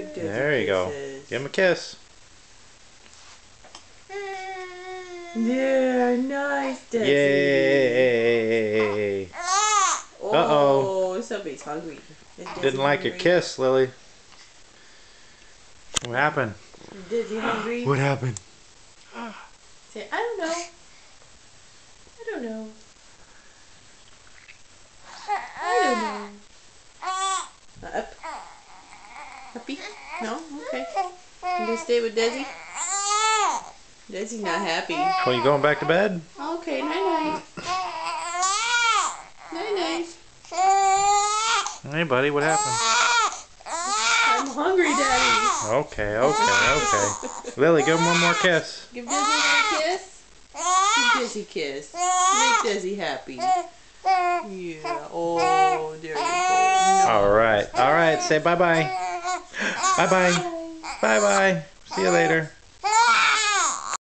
Give Desi There you go. kisses. Give him a kiss. Yeah, nice, Desi. Yay! Oh, somebody's hungry. Didn't like your kiss, Lily. What happened? Is Desi hungry? What happened? Say, I don't know. I don't know. I don't know. Up. Happy? No? Okay. You gonna stay with Desi? Desi's not happy. Well, you going back to bed? Okay, night-night. Night-night. Hey, buddy, what happened? I'm hungry, Daddy. Okay. Lily, give him one more kiss. Give Desi another kiss. Give Desi a kiss. Make Desi happy. Yeah. Oh, there you go. No. All right. Say bye-bye. Bye-bye. Bye-bye. See you later.